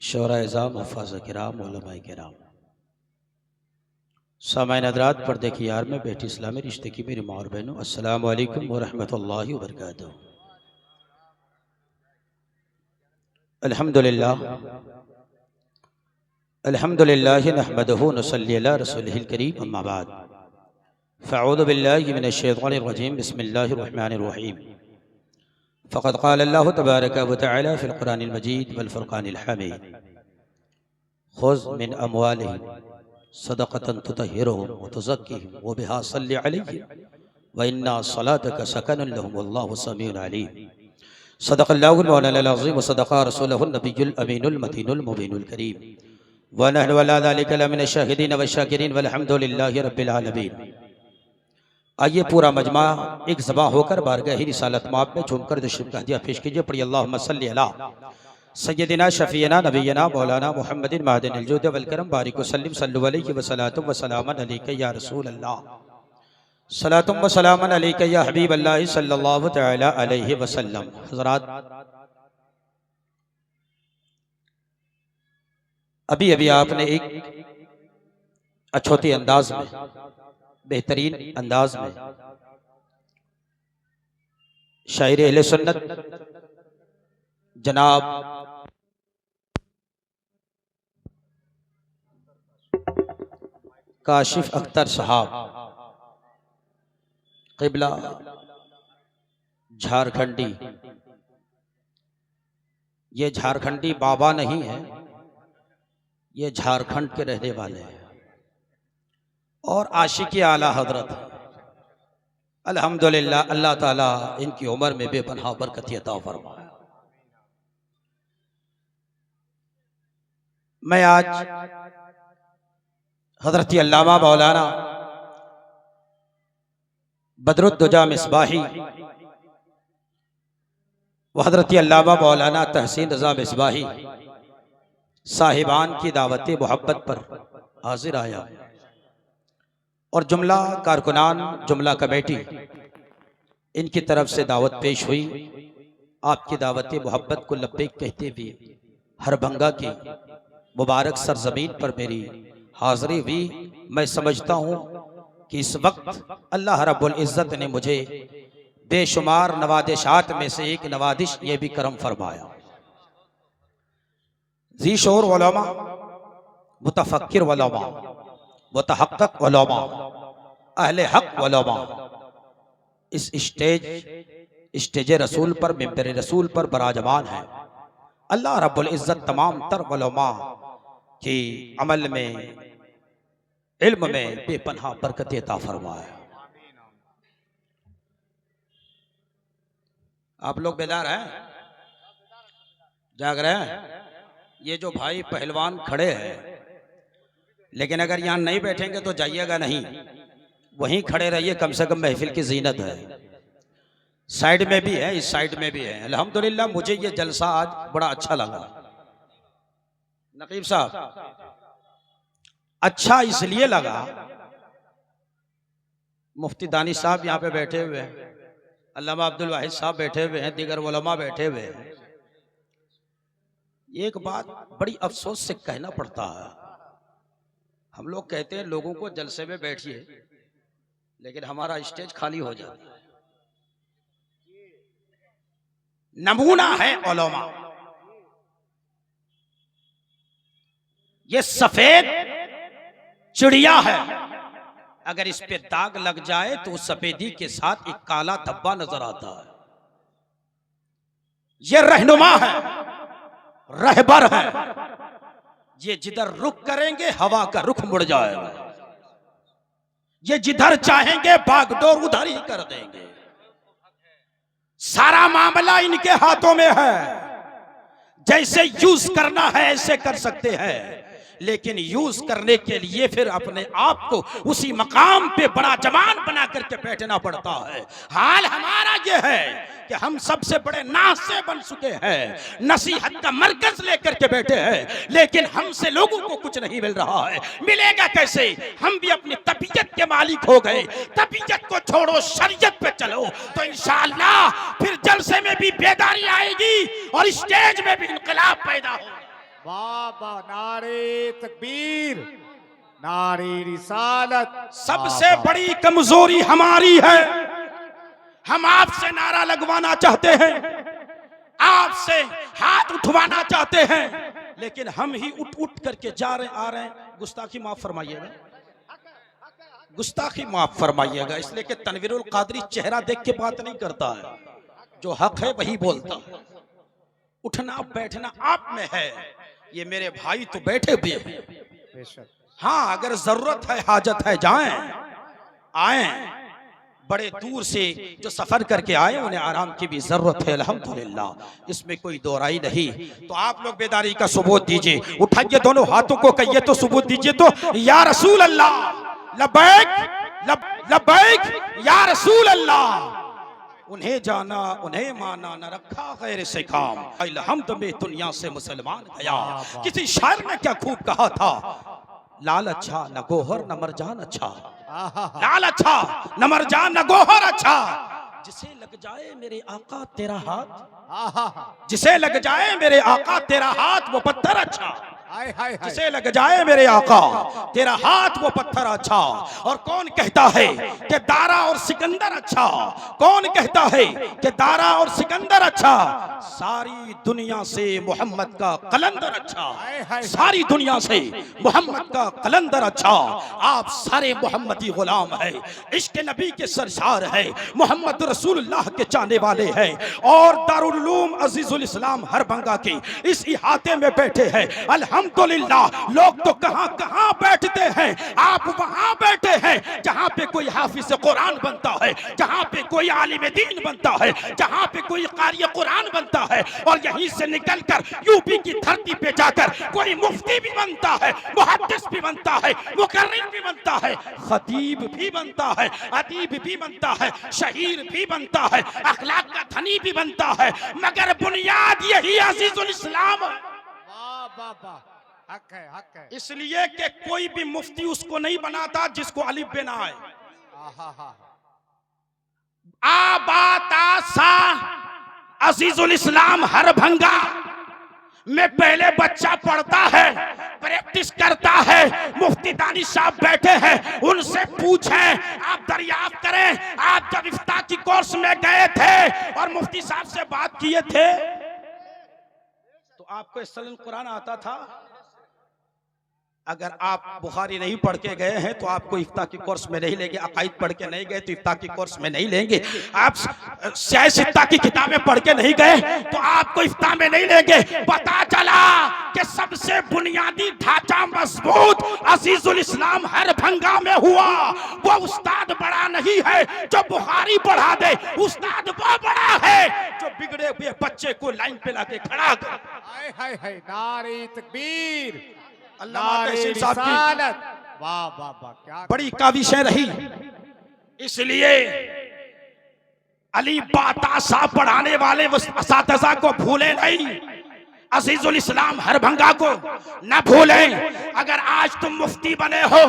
शोरा-ए-ज़ाम, हफ़ाज़-ए-किराम, उलमा-ए-किराम, सामाईन हज़रात, पर्दे की आड़ में बैठी इस्लामी रिश्ते की मेरी माँ और बहनों, अस्सलामु अलैकुम व रहमतुल्लाहि व बरकातुहू। अल्हम्दुलिल्लाह अल्हम्दुलिल्लाह नहमदुहु व नुसल्ली अला रसूलिहिल करीम, अम्मा बाद, फ़अऊज़ु बिल्लाहि मिनश शैतानिर रजीम, बिस्मिल्लाहिर रहमानिर रहीम। फ़क़द क़ाल अल्लाहु तबारक व तआला फ़िल क़ुरानिल मजीद वल फ़ुरक़ानिल हमीद, ख़ुज़ मिन अम्वालिहिम सदक़तन तुतहिरुहुम व तुज़क्किहिम व बिहा सल्लि अलैहिम व इन्ना सलातक सकनुन लहुम वल्लाहु समीउन अलीम। सदक़ल्लाहुल मौलानाल अज़ीम व सदक़ा रसूलुहुन नबियुल अमीनुल मतीनुल मुबीनुल करीम व नहनु अला ज़ालिका लमिनश शाहिदीन व शाकिरीन वल्हम्दुलिल्लाहि रब्बिल आलमीन। आइए पूरा मजमा एक ज़बा होकर बारगाह रिसालत माब में झूमकर दुश्मन का हदिया पेश कीजिए। पढ़िए अल्लाहुम्मा सल्लि अला सय्यदिना शफ़ीना नबीना मौलाना मुहम्मदिन महदिनिल जुद वल करम बारिक वसल्लिम सल्लु अलैहि व सलातुम व सलामन अलैका या रसूल अल्लाह, सलातुम व सलामन अलैका या हबीब अल्लाह सल्लल्लाहु तआला अलैहि वसल्लम। हज़रात, अभी अभी आपने एक अछूते अंदाज में, बेहतरीन अंदाज में शायर अहले सुन्नत जनाब काशिफ अख्तर साहब क़िबला झारखंडी, ये झारखंडी बाबा नहीं है, ये झारखंड के रहने वाले हैं और आशिक़ आला हज़रत। अल्हम्दुलिल्लाह, अल्लाह ताला इनकी उम्र में बेपनाह बरकत अता फरमाए। मैं आज हज़रत अल्लामा मौलाना बदरुद्दुजा मिसबाही व हज़रत अल्लामा मौलाना तहसीन रज़ा मिसबाही साहिबान की दावत मोहब्बत पर हाजिर आया और जुमला कारकुनान, जुमला कमेटी, इनकी तरफ से दावत पेश हुई। आपकी दावत मोहब्बत को लब्बैक कहते हुए हरभंगा की मुबारक सरजमीन पर मेरी हाज़िरी हुई। मैं समझता हूँ कि इस वक्त अल्लाह रब्बुल इज़्ज़त ने मुझे बेशुमार नवादिशात में से एक नवादिश ये भी करम फरमाया। जी शोर उलमा, मुतफक्किर उलमा, मुतहक्किक उलमा, अहले हक उलमा इस स्टेज रसूल पर, मिंबर रसूल पर बराजमान है। अल्लाह रब्बुल इज़्ज़त तमाम तर उलमा के अमल में, इल्म में बेपनाह बरकत अता फरमाए। आप लोग बेदार हैं, जाग रहे हैं? ये जो भाई पहलवान खड़े हैं, लेकिन अगर यहाँ नहीं बैठेंगे तो जाइएगा नहीं, वहीं खड़े रहिए, कम से कम महफिल की जीनत है। साइड में भी है, इस साइड में भी है। अल्हम्दुलिल्लाह, मुझे ये जलसा आज बड़ा अच्छा लगा। नकीब साहब, अच्छा इसलिए लगा, मुफ्ती दानिश साहब यहाँ पे बैठे हुए हैं, अल्लामा अब्दुल वाहिद साहब बैठे हुए हैं, दीगर उलमा बैठे हुए हैं। एक बात बड़ी अफसोस से कहना पड़ता है, हम लोग कहते हैं लोगों को जलसे में बैठिए, लेकिन हमारा स्टेज खाली हो जाता है। नमूना है उलमा, ये सफेद चिड़िया है, अगर इस पे दाग लग जाए तो उस सफेदी के साथ एक काला धब्बा नजर आता है। ये रहनुमा है, रहबर है, ये जिधर रुख करेंगे हवा का रुख मुड़ जाएगा, ये जिधर चाहेंगे बागडोर उधर ही कर देंगे। सारा मामला इनके हाथों में है, जैसे यूज करना है ऐसे कर सकते हैं, लेकिन यूज करने के लिए फिर अपने आप को उसी मकाम पे बड़ा जवान बना करके बैठना पड़ता है। हाल हमारा ये है कि हम सबसे बड़े नासे बन चुके हैं, नसीहत का मरकज लेकर के बैठे हैं, लेकिन हमसे लोगों को कुछ नहीं मिल रहा है। मिलेगा कैसे? हम भी अपनी तबीयत के मालिक हो गए। तबीयत को छोड़ो, शरीयत पे चलो, तो इंशाअल्लाह फिर जलसे में भी बेदारी आएगी और स्टेज में भी इनकलाब पैदा होगा। वाह वाह, नारे तकबीर, नारे रिसालत। सबसे बड़ी कमजोरी हमारी है, हम आपसे नारा लगवाना चाहते हैं, आपसे हाथ उठवाना चाहते हैं, लेकिन हम ही उठ उठ करके जा रहे आ रहे हैं। गुस्ताखी माफ फरमाइएगा, गुस्ताखी माफ फरमाइएगा, इसलिए कि तनवीरुल कादरी चेहरा देख के बात नहीं करता है, जो हक है वही बोलता है। उठना बैठना आप में है, ये मेरे भाई तो बैठे भी हैं। हाँ, अगर जरूरत है, हाजत है, जाएं आए, बड़े दूर से जो सफर करके आए उन्हें आराम की भी जरूरत है, अल्हम्दुलिल्लाह, इसमें कोई दो राय नहीं। तो आप लोग बेदारी का सबूत दीजिए, उठाइए दोनों हाथों को, कहिए तो सबूत दीजिए तो, या रसूल अल्लाह, लब्बैक लब्बैक या रसूल अल्लाह। उन्हें जाना उन्हें माना, न रखा गैर से काम, अलहम्द में दुनिया से मुसलमान गया। किसी शायर ने क्या खूब कहा था, लाल अच्छा न गोहर न मरजान अच्छा, लाल अच्छा न मरजान न गोहर अच्छा, जिसे लग जाए मेरे आका तेरा हाथ, जिसे लग जाए मेरे आका तेरा हाथ वो पत्थर अच्छा, जिसे लग जाए मेरे आका तेरा हाथ वो पत्थर अच्छा। और कौन कहता है कि दारा और सिकंदर अच्छा, कौन कहता है कि दारा और सिकंदर अच्छा, सारी दुनिया से मोहम्मद का कलंदर अच्छा, सारी दुनिया से मोहम्मद का कलंदर अच्छा। आप सारे मोहम्मदी गुलाम है, इश्क नबी के सरशार है, मोहम्मद रसूलुल्लाह के चाहने वाले हैं, और दारुल उलूम अजीजुल इस्लाम हरभंगा के इस इहाते में बैठे हैं। अल्हम्दुलिल्लाह, लोग तो कहां कहां बैठते हैं, आप वहां बैठे हैं जहां पे कोई हाफिज कुरान बनता है, जहां पे कोई आलिम दीन बनता है, जहां पे कोई कारी कुरान बनता है, और यहीं से निकलकर यूपी की धरती पे जाकर कोई मुफ्ती भी बनता है, मुहद्दिस भी बनता है, मुकर्रिर भी बनता है, खतीब भी बनता है, अदीब भी बनता है, शहीर भी बनता है, अखलाक का धनी भी बनता है, मगर बुनियाद यही अजीजुल इस्लाम। हक है, हक है। इसलिए कि कोई भी मुफ्ती उसको नहीं बनाता जिसको अलिफ बे ना आए। आबाता सा अजीजुल इस्लाम हरभंगा में पहले बच्चा पढ़ता है, प्रैक्टिस करता है, मुफ्ती दानिश साहब बैठे हैं, उनसे पूछें, आप दरियाफ्त करें, आप जब इफ्ता की कोर्स में गए थे और मुफ्ती साहब से बात किए थे तो आपको इस्लाम कुरान आता था? अगर आप बुखारी नहीं पढ़ के गए हैं तो आपको इफ्ता की कोर्स में नहीं लेंगे, अकाईद पढ़ के नहीं गए तो इफ्ता की कोर्स में नहीं लेंगे, आप सियासत की किताबें पढ़ के नहीं गए तो आपको इफ्ता में नहीं लेंगे। पता चला कि सबसे बुनियादी ढांचा मजबूत अजीजुल इस्लाम हरभंगा में हुआ। वो उस्ताद बड़ा नहीं है जो बुखारी पढ़ा दे, उस्ताद वो बड़ा है जो बिगड़े हुए बच्चे को लाइन पे लाके खड़ा कर। हाय हाय हाय, नारे तकबीर, अल्लाह वाह वाह वाह, क्या बड़ी काविशें रही। इसलिए अली बाताशा पढ़ाने वाले असातिज़ा को भूले नहीं, अजीजुल इस्लाम हरभंगा को न भूलें। अगर आज तुम मुफ्ती बने हो,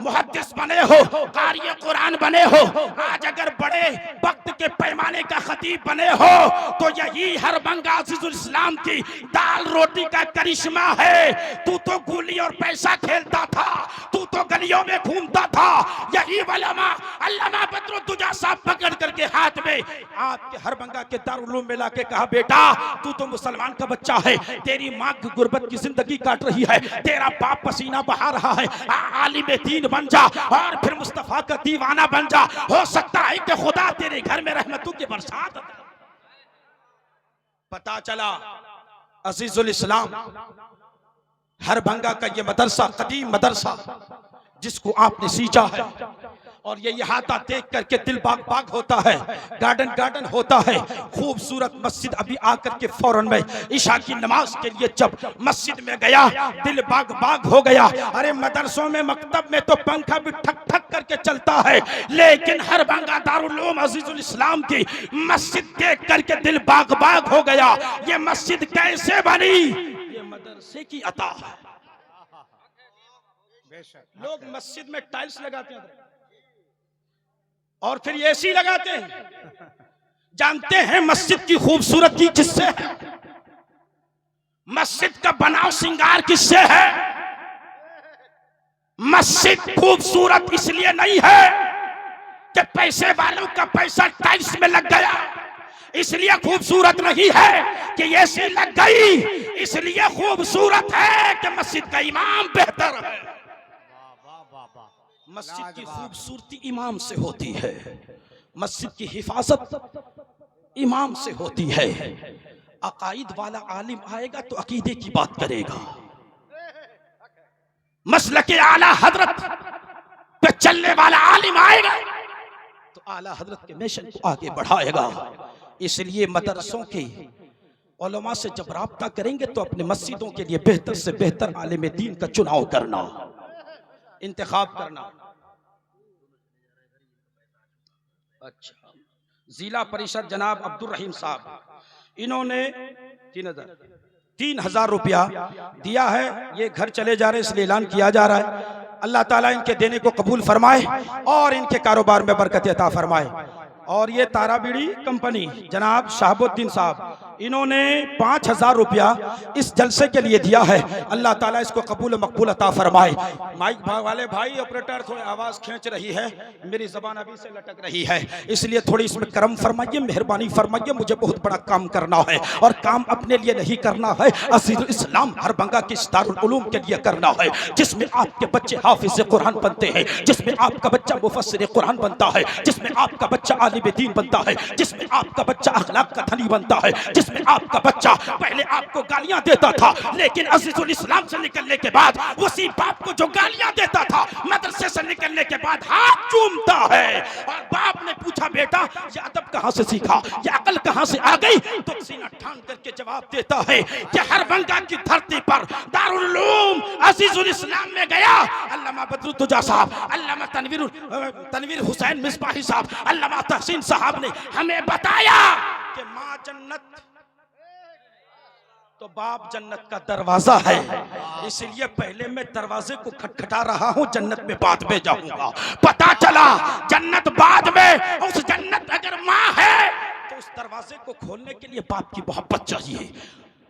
मुहद्दिस बने हो, कारी कुरान बने हो, आज अगर बड़े वक्त के पैमाने का खतीब बने हो तो यही हरभंगा अजीजुल इस्लाम की दाल रोटी का करिश्मा है। तू तो गुली और पैसा खेलता था, तू तो गलियों में घूमता था, यही वलमा अल्लामा बदरुद्दुजा साहब पकड़ करके हाथ में आपके हरभंगा के दारुल उलूम में लाके कहा, बेटा तू तो मुसलमान का बच्चा है, तेरी माँ की गुर्बत की जिंदगी काट रही है, तेरा बाप पसीना बहा रहा है, आलिम दीन बन जा और फिर मुस्तफा का दीवाना बन जा, हो सकता है कि खुदा तेरे घर में रहमतों की बरसात। पता चला अजीजुल इस्लाम हरभंगा का ये मदरसा, कदीम मदरसा जिसको आपने सींचा है, और ये इहाता देख करके दिल बाग बाग होता है, गार्डन गार्डन होता है, खूबसूरत मस्जिद। अभी आकर के फौरन में ईशा की नमाज के लिए जब मस्जिद में गया, दिल बाग बाग हो गया। अरे मदरसों में, मकतब में तो पंखा भी ठक ठक करके चलता है, लेकिन हरभंगा दारुल उलूम अजीजुल इस्लाम की मस्जिद देख करके दिल बाग बाग हो गया। ये मस्जिद कैसे बनी? ये मदरसे की अता है। लोग मस्जिद में टाइल्स लगाते हैं और फिर एसी लगाते हैं। जानते हैं मस्जिद की खूबसूरती किससे है? मस्जिद का बनाव श्रृंगार किससे है? मस्जिद खूबसूरत इसलिए नहीं है कि पैसे वालों का पैसा टाइल्स में लग गया, इसलिए खूबसूरत नहीं है कि एसी लग गई, इसलिए खूबसूरत है कि मस्जिद का इमाम बेहतर है। वाह वाह वाह। मस्जिद की खूबसूरती इमाम से होती है, मस्जिद की हिफाजत इमाम से होती है। अकाईद वाला आलिम आएगा तो अकीदे की बात करेगा, मसलके आला हजरत पे चलने वाला आलिम आएगा तो आला हजरत के मिशन को आगे बढ़ाएगा। इसलिए मदरसों के उलमा से जब राब्ता करेंगे तो अपने मस्जिदों के लिए बेहतर से बेहतर आलिम दीन का चुनाव करना, इंतखाब करना। अच्छा, जिला परिषद जनाब अब्दुल रहीम साहब, इन्होंने 3,000 रुपया दिया है। ये घर चले जा रहे हैं इसलिए ऐलान किया जा रहा है। अल्लाह ताला इनके देने को कबूल फरमाए और इनके कारोबार में बरकत अता फरमाए। और ये ताराबीड़ी कंपनी जनाब शहाबुद्दीन साहब, इन्होंने 5,000 रुपया इस जलसे के लिए दिया है। अल्लाह ताला इसको कबूल मकबूल अता फरमाए। माइक वाले भाई ऑपरेटर थोड़ी आवाज खींच रही है, मेरी जबान अभी से लटक रही है, इसलिए थोड़ी इसमें करम फरमाइए, मेहरबानी फरमाइए। मुझे बहुत बड़ा काम करना है और काम अपने लिए नहीं करना है, अजीजुल इस्लाम हरबंगा के दारुल उलूम के लिए करना है, जिसमें आपके बच्चे हाफिज कुरान बनते हैं, जिसमें आपका बच्चा मुफस्सिर कुरान बनता है, जिसमें आपका बच्चा आलिम दीन बनता है, जिसमें आपका बच्चा अखलाक का धनी बनता है, जिसमें आपका बच्चा पहले आपको गालियां देता था लेकिन अजीजुल इस्लाम से निकलने के बाद उसी बाप को जो गालियां देता था मदरसे से निकलने के बाद हाथ चूमता है। और बाप ने पूछा, बेटा ये अदब कहां से सीखा, ये अकल कहां से आ गई? तो सीना ठान करके जवाब देता है कि हरबंगा की धरती पर दारुल उलूम अजीजुल इस्लाम में गया। अल्लामा बदरुद्दोजा साहब, अल्लामा तनवीर हुसैन मिसबाही साहब, अल्लामा तहसीन साहब ने हमें बताया कि माँ जन्नत तो बाप जन्नत का दरवाजा है, इसलिए पहले मैं दरवाजे को खटखटा रहा हूं, जन्नत में बाद में जाऊंगा। पता चला जन्नत बाद में, उस जन्नत अगर माँ है तो उस दरवाजे को खोलने के लिए बाप की मोहब्बत चाहिए,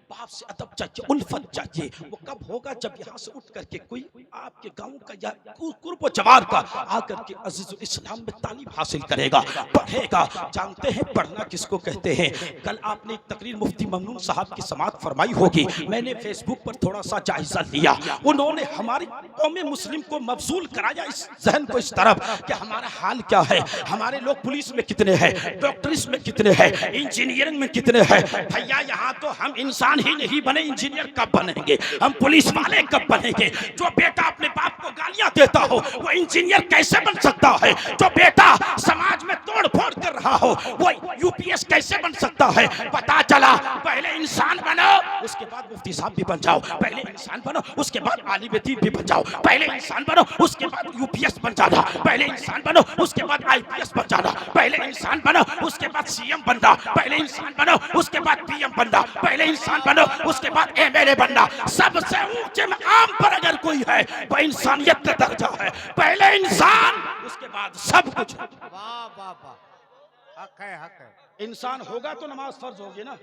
बाप से अदब चाहिए, उल्फत चाहिए। वो कब होगा? जब यहाँ से उठ करके कोई आपके गांव का या कुर्ब जवार का आकर के अजीजुल इस्लाम में तालीम हासिल करेगा, पढ़ेगा। जानते हैं पढ़ना किसको कहते हैं? कल आपने एक तकरीर मुफ्ती ममनून साहब की समाअत फरमाई होगी, मैंने फेसबुक पर थोड़ा सा जायजा लिया। उन्होंने हमारी कौम मुस्लिम को मबसूल कराया इस जहन को इस तरफ कि हमारा हाल क्या है, हमारे लोग पुलिस में कितने हैं, डॉक्टर्स में कितने हैं, इंजीनियरिंग में कितने हैं। भैया यहाँ तो हम इंसान ही नहीं बने, इंजीनियर कब बनेंगे, हम पुलिस वाले कब बनेंगे? जो बेटा अपने बाप को गालियां देता हो वो इंजीनियर कैसे बन सकता है? जो बेटा समाज में तोड़ फोड़ कर रहा हो वो यूपीएस कैसे बन सकता है? पता चला पहले इंसान बनो उसके बाद मुफ्ती साहब भी बन जाओ, पहले इंसान बनो उसके बाद आलिम दीन भी बन जाओ, पहले इंसान बनो उसके बाद यूपीएस बन जाना, पहले इंसान बनो उसके बाद आईपीएस बन जाना, पहले इंसान बनो उसके बाद सीएम बनना, पहले इंसान बनो उसके बाद पीएम बनना, पहले इंसान बनो उसके बाद एमएलए बनना। सबसे ऊंचे मकाम पर अगर कोई है वो इंसानियत का दर्जा है, पहले इंसान उसके बाद सब कुछ। वाह वाह वाह, हक है हक है। इंसान होगा तो नमाज फर्ज होगी ना,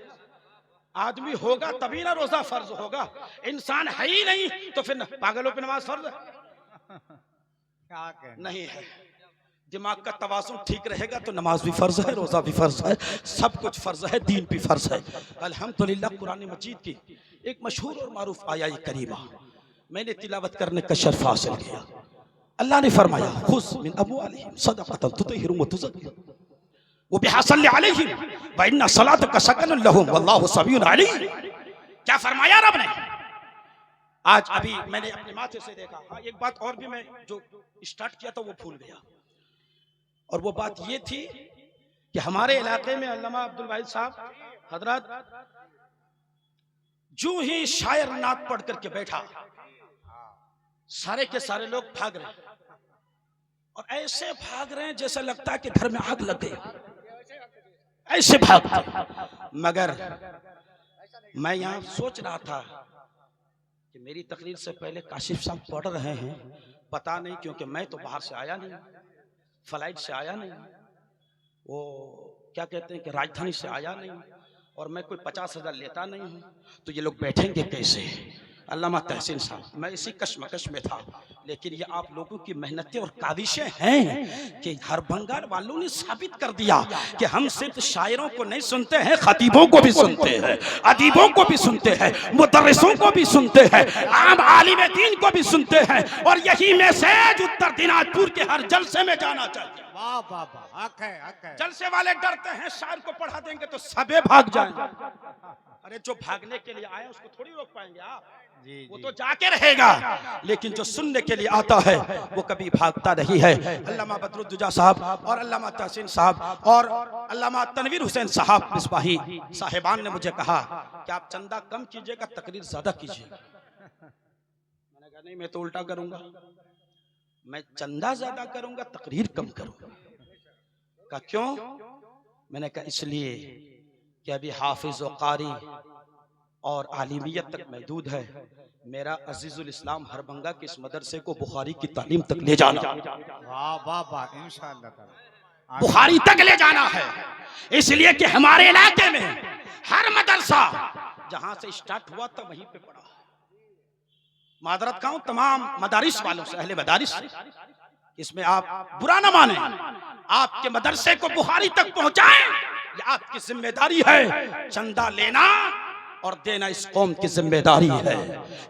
आदमी होगा तभी ना रोजा फर्ज होगा। इंसान है ही नहीं तो फिर पागलों पे नमाज फर्ज क्या कहना? नहीं है। दिमाग का तवाज़ुन ठीक रहेगा तो नमाज भी फर्ज है, रोजा भी फर्ज है, सब कुछ फर्ज है, दीन भी फर्ज है। अल्हम्दुलिल्लाह कुरान मजीद की एक मशहूर और मारूफ आया करीमा मैंने तिलावत करने का शर्फ हासिल किया। अल्लाह ने फरमाया, खुज़ मिन अम्वालिहिम सदक़तन तुतहिरुहुम व तुज़क्किहिम व बिहा सल्लि अलैहिम व इन्ना सलातका सकनुन लहुम वल्लाहु समीउन अलीम। क्या फरमाया रब ने? आज अभी मैंने अपने माथे से देखा। हाँ, एक बात और भी मैं जो स्टार्ट किया था वो भूल गया, और वो बात ये थी कि हमारे इलाके में अल्लामा अब्दुल वाहिद साहब हजरत जो ही शायर नात पढ़ करके बैठा, सारे के सारे लोग भाग रहे हैं, और ऐसे भाग रहे हैं जैसे लगता है कि घर में आग लग गई, ऐसे भागते। मगर मैं यहाँ सोच रहा था कि मेरी तकरीर से पहले काशिफ साहब पढ़ रहे हैं, पता नहीं क्योंकि मैं तो बाहर से आया नहीं, फ्लाइट से आया नहीं, वो क्या कहते हैं कि राजधानी से आया नहीं, और मैं कोई 50,000 लेता नहीं हूँ, तो ये लोग बैठेंगे कैसे? अल्लामा तहसीन साहब, मैं इसी कश्मकश में था, लेकिन ये आप लोगों की मेहनतें और काविशें हैं कि हर बंगाल वालों ने साबित कर दिया कि हम सिर्फ शायरों को नहीं सुनते हैं, खतीबों को भी सुनते हैं, अदीबों को भी सुनते हैं, मुदर्रिसों को भी सुनते हैं, आम आलिम दीन को भी सुनते हैं। और यही मैसेज उत्तर दिनाजपुर के हर जलसे में जाना चाहिए। वाह वाह वाह, हक है। जलसे वाले डरते हैं शायर को पढ़ा देंगे तो सबे भाग जाएंगे। अरे जो भागने के लिए आया उसको थोड़ी रोक पाएंगे आप, वो तो जाके रहेगा, लेकिन जो सुनने के लिए आता है वो कभी भागता नहीं है। अल्लामा बदरुद्दोजा साहब और अल्लामा तहसीन साहब और अल्लामा तनवीर हुसैन साहब मिसबाही साहिबान ने मुझे कहा कि आप चंदा कम कीजिएगा, तकरीर ज्यादा कीजिएगा। मैंने कहा नहीं, मैं तो उल्टा करूंगा, मैं चंदा ज्यादा करूंगा, तकरीर कम करूंगा। कहा क्यों? मैंने कहा इसलिए कि अभी हाफिज और कारी और आलिमियत तक महदूद है। मेरा अजीजुल इस्लाम हरबंगा के इस मदरसे को बुखारी की तालीम तक ले जाना, वाह वाह वाह, इंशाअल्लाह बुखारी तक ले जाना है। इसलिए कि हमारे इलाके में हर मदरसा जहां से स्टार्ट हुआ था वहीं पे पड़ा। मादरत का हूं तमाम मदारिस वालों से, अहले मदारिस से, इसमें आप बुरा ना माने, आपके मदरसे को बुखारी तक पहुंचाएं, ये आपकी जिम्मेदारी है। चंदा लेना और देना इस कौम की जिम्मेदारी है,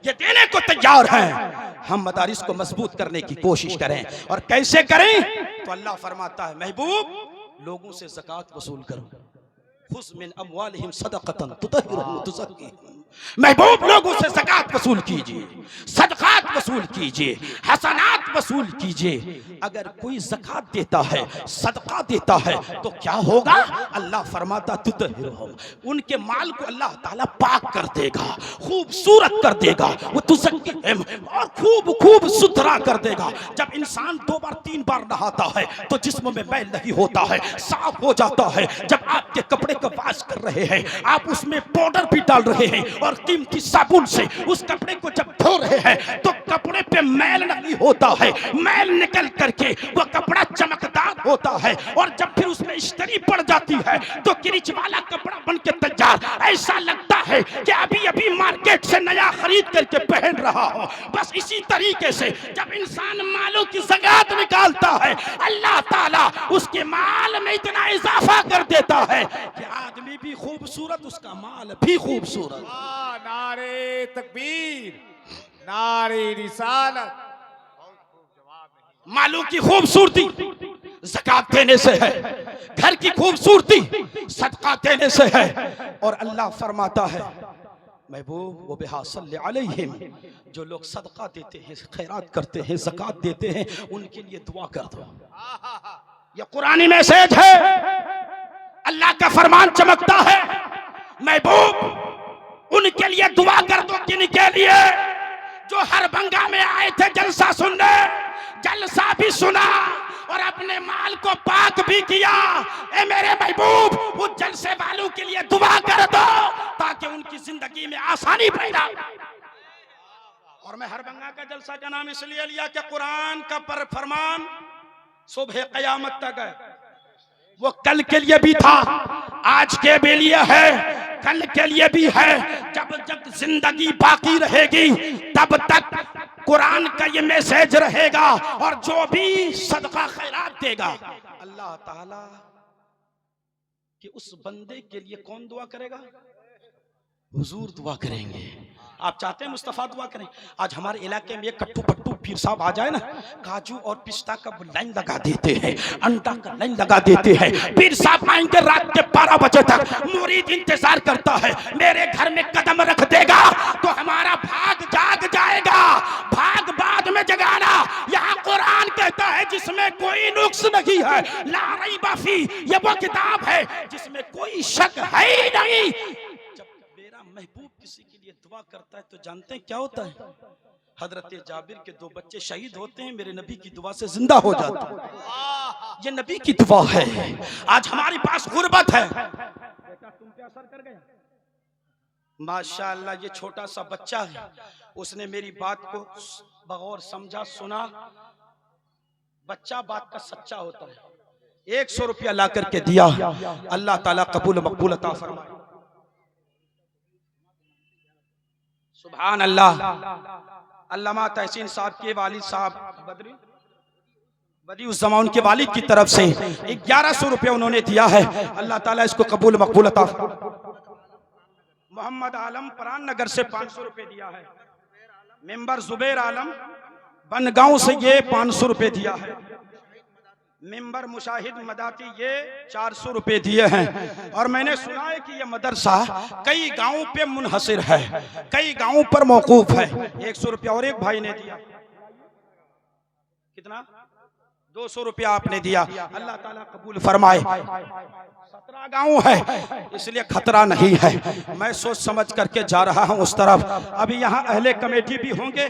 ये देने को तैयार हैं। हम मदारिस को मजबूत करने की कोशिश करें, और कैसे करें? तो अल्लाह फरमाता है, महबूब लोगों से ज़कात वसूल करो, खुज़ मिन अम्वालिहिम सदक़तन तुतहिरुहुम तुज़क्कीहिम। महबूब लोगों से ज़कात वसूल कीजिए, सदक़ात वसूल कीजिए, हसनात वसूल कीजिए। अगर कोई ज़कात देता है, सदका देता है, तो क्या होगा? अल्लाह फरमाता तुतहिरुहुम, उनके माल को अल्लाह ताला पाक कर देगा, खूबसूरत कर देगा, वो तुज़क्कीहिम, और खूब खूब सुथरा कर देगा। जब इंसान 2 बार 3 बार नहाता है तो जिस्म में मैल नहीं होता है, साफ हो जाता है। जब आपके कपड़े का वाश कर रहे हैं, आप उसमें पाउडर भी डाल रहे हैं और कीमती साबुन से उस कपड़े को जब धो रहे हैं तो कपड़े पे मैल नहीं होता है, मैल निकल करके वो कपड़ा चमकदार होता है। और जब फिर उसमें इस्त्री पड़ जाती है तो किरिच वाला कपड़ा बन के तैयार, ऐसा लगता है कि अभी अभी मार्केट से नया खरीद करके पहन रहा हो। बस इसी तरीके से जब इंसान मालों की ज़कात निकालता है, अल्लाह ताला उसके माल में इतना इजाफा कर देता है कि आदमी भी खूबसूरत, उसका माल भी खूबसूरत। नारे तकबीर, नारे रिसालत। मालों की खूबसूरती ज़कात देने से है, घर की खूबसूरती सदका देने से है। और अल्लाह फरमाता है, महबूब वो बिहासल्ले अलैहिम, जो लोग सदका देते हैं, खैरात करते हैं, ज़कात देते हैं, उनके लिए दुआ कर दो। ये कुरानी मैसेज है, अल्लाह का फरमान चमकता है। महबूब उनके लिए दुआ कर दो। किनके लिए? जो हरभंगा में आए थे जलसा सुनने, जलसा भी सुना और अपने माल को पाक भी किया। ए मेरे महबूब, उस जलसे वालों के लिए दुआ कर दो ताकि उनकी जिंदगी में आसानी पैदा हो। और मैं हरभंगा का जलसा का नाम इसलिए लिया कि कुरान का पर फरमान सुबह क़यामत तक है। वो कल के लिए भी था, आज के भी लिए है, कल के लिए भी है। जब जब जिंदगी बाकी रहेगी तब तक कुरान का ये मैसेज रहेगा। और जो भी सदका खैरात देगा, अल्लाह ताला कि उस बंदे के लिए कौन दुआ करेगा? हुजूर दुआ करेंगे। आप चाहते हैं मुस्तफ़ा दुआ करें? आज हमारे इलाके में एक कट्टू पट्टू पीर साहब आ जाए ना, काजू और पिस्ता का लाइन लगा देते हैं, अंडा का लाइन लगा देते हैं। पीर साहब आएंगे रात के 12 बजे तक, मुरीद इंतजार करता है, मेरे घर में कदम रख देगा तो हमारा भाग जाग जाएगा। भाग बाद में जगाना, यहाँ कुरान कहता है जिसमें कोई नुक्स नहीं है, ला रैब फी, ये वो किताब है जिसमें कोई शक है ही नहीं। जब मेरा महबूब किसी के लिए दुआ करता है तो जानते हैं क्या होता है? हजरत जाबिर के 2 बच्चे शहीद होते हैं, मेरे नबी की दुआ से जिंदा हो जाते हैं। ये नबी की दुआ है। आज हमारे पास गुर्बत है, बेटा तुम पे असर कर गया। माशाअल्लाह, ये छोटा सा बच्चा है, उसने मेरी बात को बगौर समझा, सुना। बच्चा बात का सच्चा होता है। 100 रुपया ला करके दिया, अल्लाह ताला कबूल मकबूल अता फरमाए। सुभान अल्लाह। अल्लामा तहसीन साहब के वालिद साहब बदी उस जमान के वालिद की तरफ से 1100 रुपये उन्होंने दिया है। अल्लाह ताला इसको कबूल मकबूल अता। मोहम्मद आलम परान नगर से 500 रुपये दिया है। मेंबर जुबैर आलम बनगांव से ये 500 रुपये दिया है। मेंबर मुशाहिद मदाती ये 400 रुपये दिए हैं। और मैंने सुना है कि ये मदरसा कई गांवों पे मुनहसिर है, कई गांवों पर मौकूफ है। 100 रुपया और एक भाई ने दिया। कितना? 200 रुपया आपने दिया। अल्लाह ताला कबूल फरमाए। 17 गांव है, इसलिए खतरा नहीं है। मैं सोच समझ करके जा रहा हूं उस तरफ। अभी यहाँ अहले कमेटी भी होंगे।